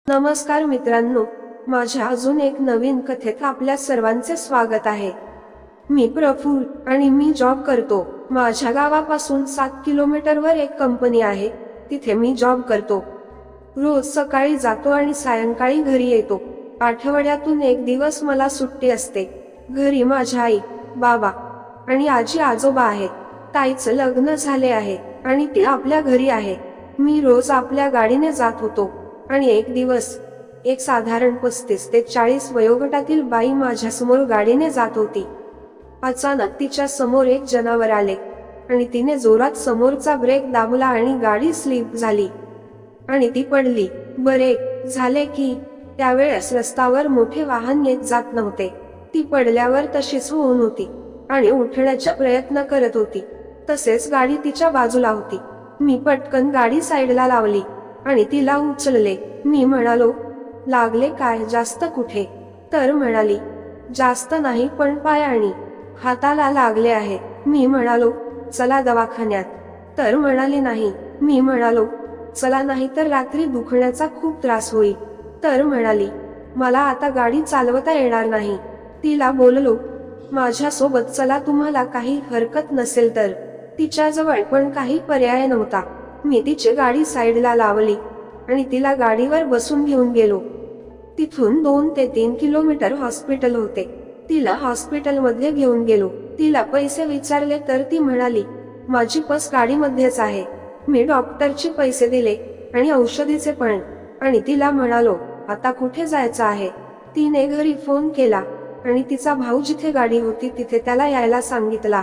नमस्कार मित्रांनो, माझ्या अजून एक नवीन कथेत आपल्या सर्वांचे स्वागत आहे। मी प्रफुल्ल आणि मी जॉब करतो। माझ्या गावापासून 7 किलोमीटरवर एक कंपनी आहे, तिथे मी जॉब करतो। रोज सकाळी जातो आणि सायंकाळी घरी येतो। आठवड्यातून एक दिवस मला सुट्टी असते। घरी माझ्या आई, बाबा आणि आजी आजोबा आहेत। ताईचं लग्न झाले आहे आणि ती आपल्या घरी आहे। मी रोज आपल्या गाडीने जात होतो आणि एक दिवस एक साधारण 35 ते 40 वयोगटातील बाई माझ्यासमोर गाडीने जात होती। अचानक तिच्या समोर एक जनावर आले आणि तिने जोरात समोरचा ब्रेक दाबला आणि गाडी स्लिप झाली आणि ती पडली। बरे झाले की त्यावेळेस रस्त्यावर मोठे वाहन येत जात नव्हते। ती पडल्यावर तशीच होऊन होती आणि उठण्याचा प्रयत्न करत होती, तसेच गाडी तिच्या बाजूला होती। मी पटकन गाडी साईडला लावली आणि तिला उचलले। मी म्हणालो, लागले काय? जास्त कुठे? तर म्हणाली, जास्त नाही, पण पाय आणि हाताला लागले आहे। मी म्हणालो, चला दवाखान्यात। तर म्हणाली नाही। मी म्हणालो, चला नाही तर रात्री दुखण्याचा खूप त्रास होईल। तर म्हणाली, मला आता गाडी चालवता येणार नाही। तिला बोललो, माझ्यासोबत चला, तुम्हाला काही हरकत नसेल तर। तिच्याजवळ पण काही पर्याय नव्हता। मी तिची गाडी साईडला लावली आणि तिला गाडीवर बसून घेऊन गेलो। तिथून 2 ते 3 किलोमीटर हॉस्पिटल होते। तिला हॉस्पिटलमध्ये घेऊन गेलो। तिला पैसे विचारले तर ती म्हणाली, माझी पर्स गाडीमध्येच आहे। मी डॉक्टरचे पैसे दिले आणि औषधीचे पण, आणि तिला म्हणालो, आता कुठे जायचं आहे? तिने घरी फोन केला आणि तिचा भाऊ जिथे गाडी होती तिथे त्याला यायला सांगितला।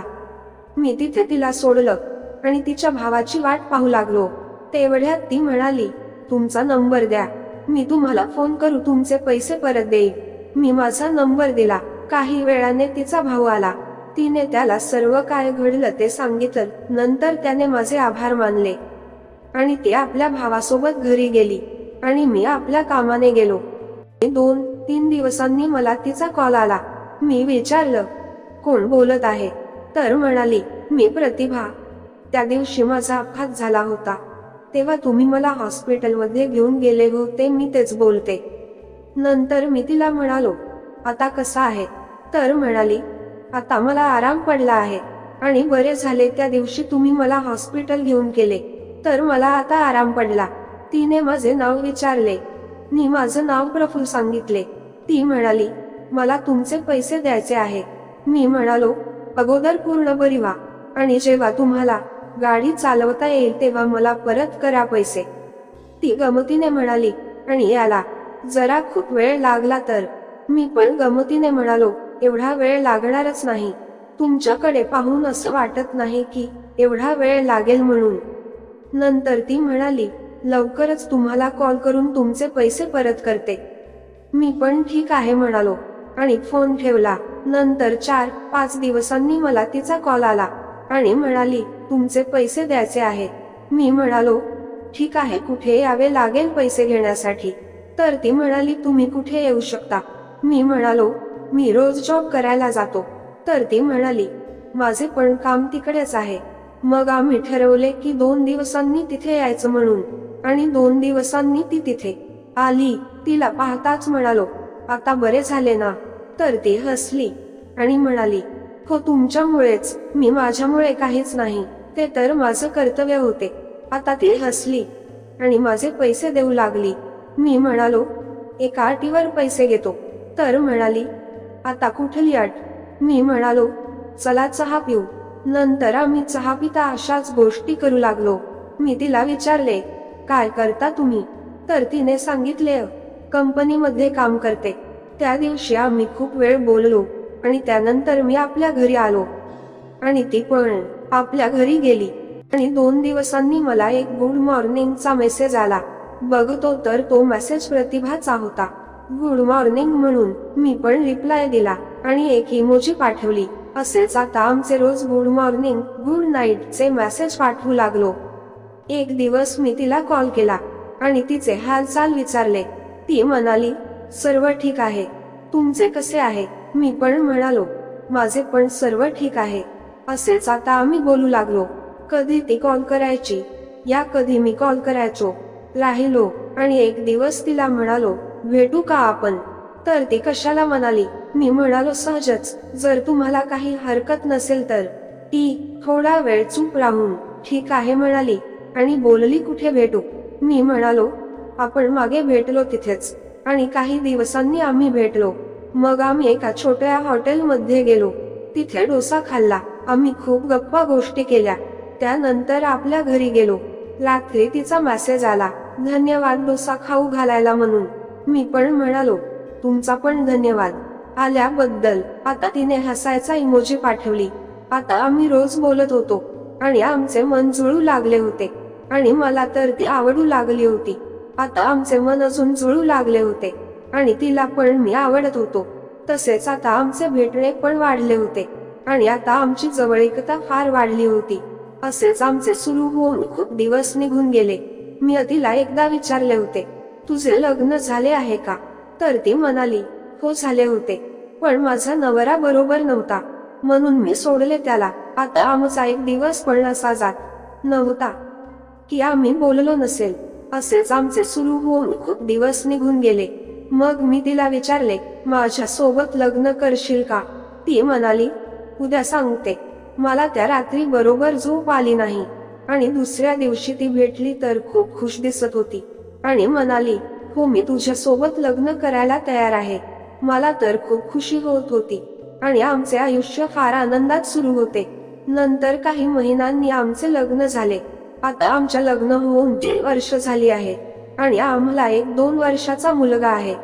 मी तिथे तिला सोडलं आणि तिच्या भावाची वाट पाहू लागलो। तेवढ्यात ती म्हणाली, तुमचा नंबर द्या, मी तुम्हाला फोन करू, तुमचे पैसे परत देईल। मी माझा नंबर दिला। काही वेळाने तिचा भाऊ आला। तिने त्याला सर्व काय घडलं ते सांगितलं। नंतर त्याने माझे आभार मानले आणि ती आपल्या भावासोबत घरी गेली आणि मी आपल्या कामाने गेलो। 2-3 दिवसांनी मला तिचा कॉल आला। मी विचारलं, कोण बोलत आहे? तर म्हणाली, मी प्रतिभा। त्या दिवशी माझा अपघात झाला होता, तेव्हा तुम्ही मला हॉस्पिटलमध्ये घेऊन गेले होते, मी तेच बोलते। नंतर मी तिला म्हणालो, आता कसा आहे? तर म्हणाली, आता मला आराम पडला आहे आणि बरे झाले। त्या दिवशी तुम्ही मला हॉस्पिटल घेऊन गेले तर मला आता आराम पडला। तिने माझे नाव विचारले। मी माझं नाव प्रफुल्ल सांगितले। ती म्हणाली, मला तुमचे पैसे द्यायचे आहे। मी म्हणालो, अगोदर पूर्ण बरी व्हा आणि जेव्हा तुम्हाला गाडी चालवता येईल तेव्हा मला परत करा पैसे। ती गमतीने म्हणाली, आणि याला जरा खूप वेळ लागला तर? मी पण गमतीने म्हणालो, एवढा वेळ लागणारच नाही। तुमच्याकडे पाहून असं वाटत नाही की एवढा वेळ लागेल म्हणून। नंतर ती म्हणाली, लवकरच तुम्हाला कॉल करून तुमचे पैसे परत करते। मी पण ठीक आहे म्हणालो आणि फोन ठेवला। नंतर 4-5 दिवसांनी मला तिचा कॉल आला आणि म्हणाली, तुमचे पैसे द्यायचे आहे। मी म्हणालो, ठीक आहे, कुठे यावे लागेल पैसे घेण्यासाठी? तर ती म्हणाली, तुम्ही कुठे येऊ शकता? मी म्हणालो, मी रोज जॉब करायला जातो। तर ती म्हणाली, माझे पण काम तिकडेच आहे। मग आम्ही ठरवले की 2 दिवसांनी तिथे यायचं म्हणून, आणि 2 दिवसांनी ती तिथे आली। तिला पाहताच म्हणालो, आता बरे झाले ना? तर ती हसली आणि म्हणाली, हो, तुमच्यामुळेच, मी माझ्यामुळे काहीच नाही, ते तर माझं कर्तव्य होते। आता ती हसली आणि माझे पैसे देऊ लागली। मी म्हणालो, एका अटीवर पैसे घेतो। तर म्हणाली, आता कुठली अट? मी म्हणालो, चला चहा पिऊ। नंतर आम्ही चहा पिता अशाच गोष्टी करू लागलो। मी तिला विचारले, काय करता तुम्ही? तर तिने सांगितले, कंपनीमध्ये काम करते। त्या दिवशी आम्ही खूप वेळ बोललो आणि त्यानंतर मी आपल्या घरी आलो आणि ती पण आपल्या घरी गेली आणि 2 दिवसांनी मला एक गुड मॉर्निंगचा मेसेज आला। बघतो तर तो मेसेज प्रतिभाचा होता। गुड मॉर्निंग म्हणून मी पण रिप्लाय दिला आणि एक इमोजी पाठवली। असेच आता आमचे रोज गुड मॉर्निंग, गुड नाईटचे मेसेज पाठवू लागलो। एक दिवस मी तिला कॉल केला आणि तिचे हालचाल विचारले। ती म्हणाली, सर्व ठीक आहे, तुमचे कसे आहे? मी पण म्हणालो, माझे पण सर्व ठीक आहे। असेच आता आम्ही बोलू लागलो। कधी ती कॉल करायची, या कधी मी कॉल करायचो। राहिलो आणि एक दिवस तिला म्हणालो, भेटू का आपण? तर ती कशाला म्हणाली. मी म्हणालो, सहजच, जर तुम्हाला काही हरकत नसेल तर. ती थोडा वेळ चूप राहून ठीक आहे म्हणाली आणि बोलली, कुठे भेटू? मी म्हणालो, आपण मागे भेटलो तिथेच. आणि काही दिवसांनी आम्ही भेटलो. मग आम्ही एका छोट्या हॉटेलमध्ये गेलो. तिथे डोसा खाल्ला. आम्ही खूप गप्पा गोष्टी केल्या. त्यानंतर आपल्या घरी गेलो. रात्री तिचा मेसेज आला, धन्यवाद डोसा खाऊ घालायला म्हणून. मी पण म्हणालो, तुमचा पण धन्यवाद आल्याबद्दल. आता तिने हसायचा इमोजी पाठवली. आता आम्ही रोज बोलत होतो आणि आमचे मन जुळू लागले होते आणि मला तर ती आवडू लागली होती. आता आमचे मन अजून जुळू लागले होते आणि तिला पण मी आवडत होतो. तसेच आता आमचे भेटणे पण वाढले होते आणि आता आमची जवळीकता फार वाढली होती. असेच आमचे सुरू होऊन खूप दिवस निघून गेले. मी तिला एकदा विचारले होते, तुझे लग्न झाले आहे का? तर ती म्हणाली, हो झाले होते, पण माझा नवरा बरोबर नव्हता म्हणून मी सोडले त्याला. आता आमचा एक दिवस पण असा जात नव्हता की आम्ही बोललो नसेल. असेच आमचे सुरू होऊन खूप दिवस निघून गेले. मग मी तिला विचारले, माझ्या सोबत लग्न करशील का? ती म्हणाली, उद्या सांगते. मला त्या रात्री बरोबर झोप आली नाही आणि दुसऱ्या दिवशी ती भेटली तर खूप खुश दिसत होती आणि म्हणाली, हो मी तुझ्या सोबत लग्न करायला तयार आहे. मला तर खूप खुशी होत होती आणि आमचे आयुष्य फार आनंदात सुरू होते. नंतर काही महिन्यांनी आमचे लग्न झाले. आता आमच्या लग्न होऊन 3 वर्ष झाली आहे आणि आम्हाला एक 2 वर्षाचा मुलगा आहे.